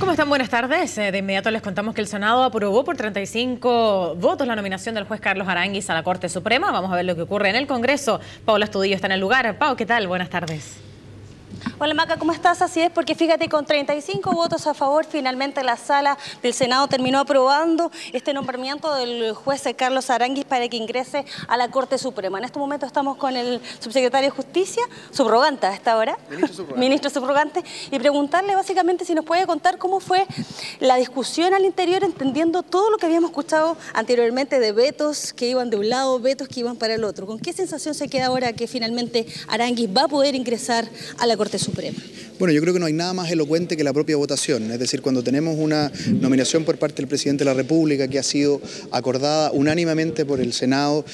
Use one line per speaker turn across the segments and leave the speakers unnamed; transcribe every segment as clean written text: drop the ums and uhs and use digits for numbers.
¿Cómo están? Buenas tardes. De inmediato les contamos que el Senado aprobó por 35 votos la nominación del juez Carlos Aránguiz a la Corte Suprema. Vamos a ver lo que ocurre en el Congreso. Paola Estudillo está en el lugar. Pau, ¿qué tal? Buenas tardes.
Hola Maca, ¿cómo estás? Así es, porque fíjate, con 35 votos a favor, finalmente la sala del Senado terminó aprobando este nombramiento del juez Carlos Aránguiz para que ingrese a la Corte Suprema. En este momento estamos con el subsecretario de Justicia, subrogante a esta hora, ministro subrogante, y preguntarle básicamente si nos puede contar cómo fue la discusión al interior, entendiendo todo lo que habíamos escuchado anteriormente de vetos que iban de un lado, vetos que iban para el otro. ¿Con qué sensación se queda ahora que finalmente Aránguiz va a poder ingresar a la Corte Suprema?
Bueno, yo creo que no hay nada más elocuente que la propia votación, es decir, cuando tenemos una nominación por parte del presidente de la República que ha sido acordada unánimemente por el Senado,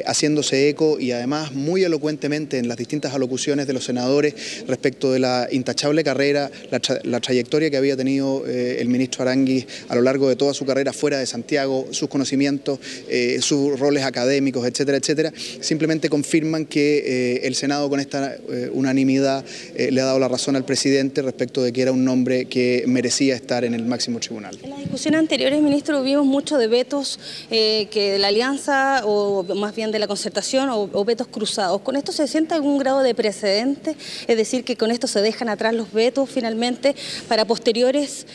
haciéndose eco y además muy elocuentemente en las distintas alocuciones de los senadores respecto de la intachable carrera, la trayectoria que había tenido el ministro Aránguiz a lo largo de toda su carrera fuera de Santiago, sus conocimientos, sus roles académicos, etcétera, etcétera, simplemente confirman que el Senado con esta unanimidad le ha dado la razón al presidente respecto de que era un nombre que merecía estar en el máximo tribunal.
En las discusiones anteriores, ministro, vimos mucho de vetos que de la alianza o más bien de la concertación o vetos cruzados. ¿Con esto se siente algún grado de precedente? Es decir, que con esto se dejan atrás los vetos finalmente para posteriores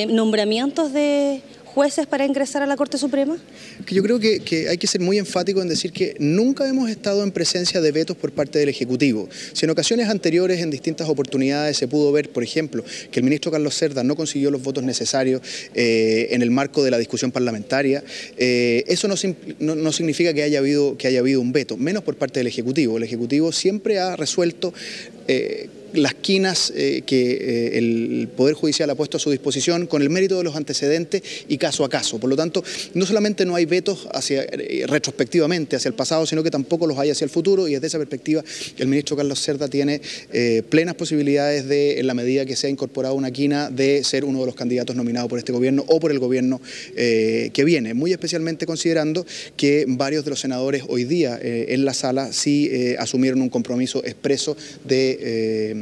nombramientos de jueces para ingresar a la Corte Suprema?
Que yo creo que hay que ser muy enfático en decir que nunca hemos estado en presencia de vetos por parte del Ejecutivo. Si en ocasiones anteriores, en distintas oportunidades, se pudo ver, por ejemplo, que el ministro Carlos Cerda no consiguió los votos necesarios en el marco de la discusión parlamentaria, eso no significa que haya habido un veto, menos por parte del Ejecutivo. El Ejecutivo siempre ha resuelto las quinas que el Poder Judicial ha puesto a su disposición con el mérito de los antecedentes y caso a caso. Por lo tanto, no solamente no hay vetos retrospectivamente hacia el pasado, sino que tampoco los hay hacia el futuro, y desde esa perspectiva el ministro Carlos Cerda tiene plenas posibilidades de, en la medida que sea incorporado una quina, de ser uno de los candidatos nominados por este gobierno o por el gobierno que viene, muy especialmente considerando que varios de los senadores hoy día en la sala sí asumieron un compromiso expreso de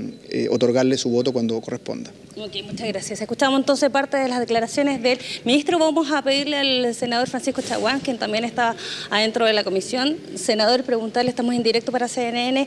otorgarle su voto cuando corresponda.
Ok, muchas gracias. Escuchamos entonces parte de las declaraciones del ministro. Vamos a pedirle al senador Francisco Chaguán, quien también está adentro de la comisión. Senador, preguntarle, estamos en directo para CNN,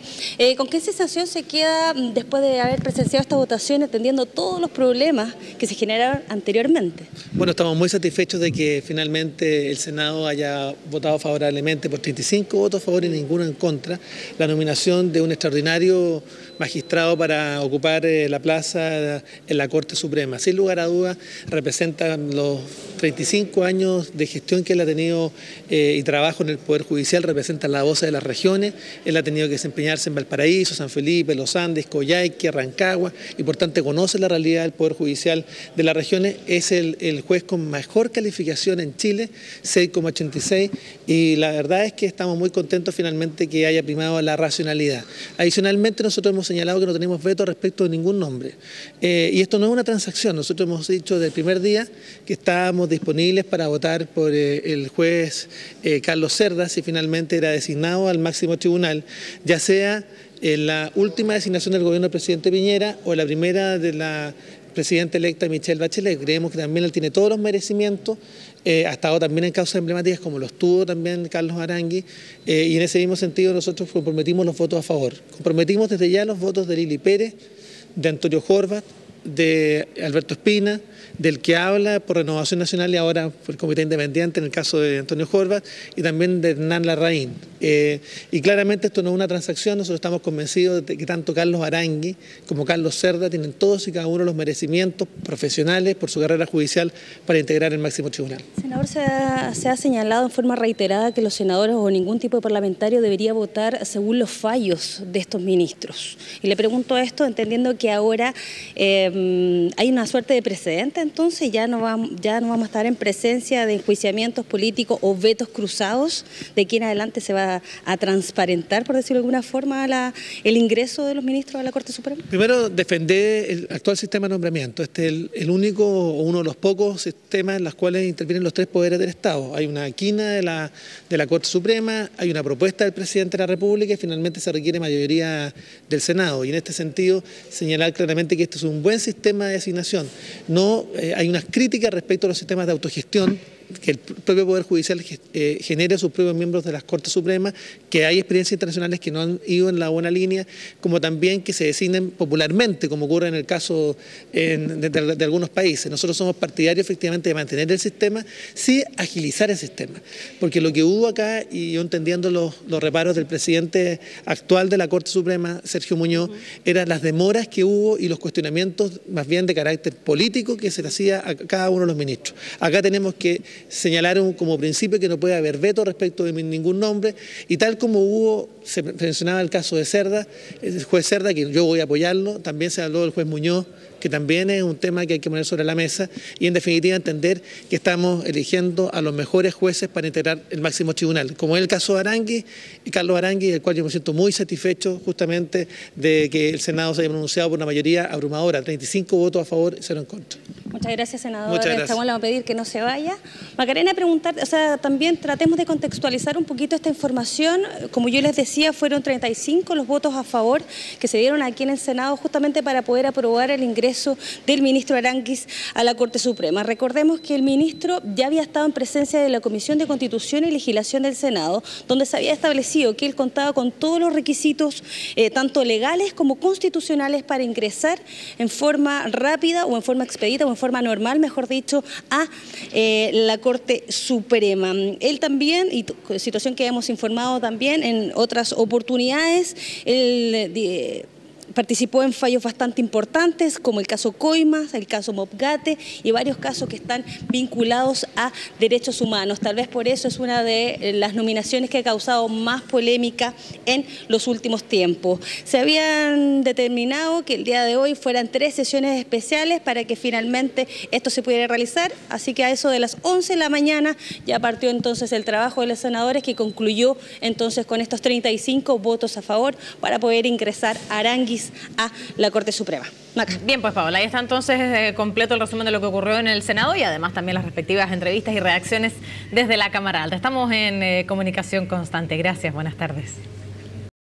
¿con qué sensación se queda después de haber presenciado esta votación, entendiendo todos los problemas que se generaron anteriormente?
Bueno, estamos muy satisfechos de que finalmente el Senado haya votado favorablemente por 35 votos a favor y ninguno en contra la nominación de un extraordinario magistrado para ocupar la plaza en la Corte Suprema. Sin lugar a dudas, representa los 35 años de gestión que él ha tenido y trabajo en el Poder Judicial, representa la voz de las regiones. Él ha tenido que desempeñarse en Valparaíso, San Felipe, Los Andes, Coyhaique, Rancagua, y por tanto conoce la realidad del Poder Judicial de las regiones. Es el juez con mejor calificación en Chile, 6,86, y la verdad es que estamos muy contentos finalmente que haya primado la racionalidad. Adicionalmente, nosotros hemos señalado que no tenemos veto respecto de ningún nombre. Y esto no es una transacción. Nosotros hemos dicho desde el primer día que estábamos disponibles para votar por el juez Carlos Cerda si finalmente era designado al máximo tribunal, ya sea en la última designación del gobierno del presidente Piñera o la primera de la presidenta electa Michelle Bachelet. Creemos que también él tiene todos los merecimientos, ha estado también en causas emblemáticas como los tuvo también Carlos Aránguiz, y en ese mismo sentido nosotros comprometimos los votos a favor. Comprometimos desde ya los votos de Lili Pérez, de Antonio Horvath, de Alberto Espina, del que habla por Renovación Nacional y ahora por el Comité Independiente en el caso de Antonio Horvath, y también de Hernán Larraín. Y claramente esto no es una transacción. Nosotros estamos convencidos de que tanto Carlos Aránguiz como Carlos Cerda tienen todos y cada uno los merecimientos profesionales por su carrera judicial para integrar el máximo tribunal.
Senador, se ha señalado en forma reiterada que los senadores o ningún tipo de parlamentario debería votar según los fallos de estos ministros. Y le pregunto esto entendiendo que ahora hay una suerte de precedente, entonces ya no vamos a estar en presencia de enjuiciamientos políticos o vetos cruzados, de aquí en adelante se va a transparentar, por decirlo de alguna forma, el ingreso de los ministros a la Corte Suprema.
Primero, defender el actual sistema de nombramiento. Este es el único o uno de los pocos sistemas en los cuales intervienen los tres poderes del Estado. Hay una quina de la Corte Suprema, hay una propuesta del presidente de la República y finalmente se requiere mayoría del Senado. Y en este sentido, señalar claramente que este es un buen sistema de designación. No, hay unas críticas respecto a los sistemas de autogestión, que el propio Poder Judicial genere a sus propios miembros de las Cortes Supremas, que hay experiencias internacionales que no han ido en la buena línea, como también que se designen popularmente, como ocurre en el caso de algunos países. Nosotros somos partidarios efectivamente de mantener el sistema, sí agilizar el sistema, porque lo que hubo acá, y yo entendiendo los reparos del presidente actual de la Corte Suprema, Sergio Muñoz, eran las demoras que hubo y los cuestionamientos más bien de carácter político que se le hacía a cada uno de los ministros. Acá tenemos que señalar como principio que no puede haber veto respecto de ningún nombre, y tal como se mencionaba el caso de Cerda, el juez Cerda, que yo voy a apoyarlo, también se habló del juez Muñoz, que también es un tema que hay que poner sobre la mesa, y en definitiva entender que estamos eligiendo a los mejores jueces para integrar el máximo tribunal, como es el caso de Aranguis, Carlos Aranguis, del cual yo me siento muy satisfecho justamente de que el Senado se haya pronunciado por una mayoría abrumadora, 35 votos a favor y 0 en contra.
Muchas gracias, senador.
Muchas gracias.
Estamos, le vamos a pedir que no se vaya. Macarena, preguntar, también tratemos de contextualizar un poquito esta información. Como yo les decía, fueron 35 los votos a favor que se dieron aquí en el Senado justamente para poder aprobar el ingreso del ministro Aranguis a la Corte Suprema. Recordemos que el ministro ya había estado en presencia de la Comisión de Constitución y Legislación del Senado, donde se había establecido que él contaba con todos los requisitos, tanto legales como constitucionales, para ingresar en forma rápida o en forma expedita o en forma normal, mejor dicho, a la Corte Suprema. Él también, y situación que hemos informado también en otras oportunidades, él participó en fallos bastante importantes, como el caso Coimas, el caso Mopgate y varios casos que están vinculados a derechos humanos. Tal vez por eso es una de las nominaciones que ha causado más polémica en los últimos tiempos. Se habían determinado que el día de hoy fueran 3 sesiones especiales para que finalmente esto se pudiera realizar, así que a eso de las 11 de la mañana ya partió entonces el trabajo de los senadores, que concluyó entonces con estos 35 votos a favor para poder ingresar a Aranguis a la Corte Suprema. Maca.
Bien, pues Paola, ahí está entonces completo el resumen de lo que ocurrió en el Senado y además también las respectivas entrevistas y reacciones desde la Cámara Alta. Estamos en comunicación constante. Gracias, buenas tardes.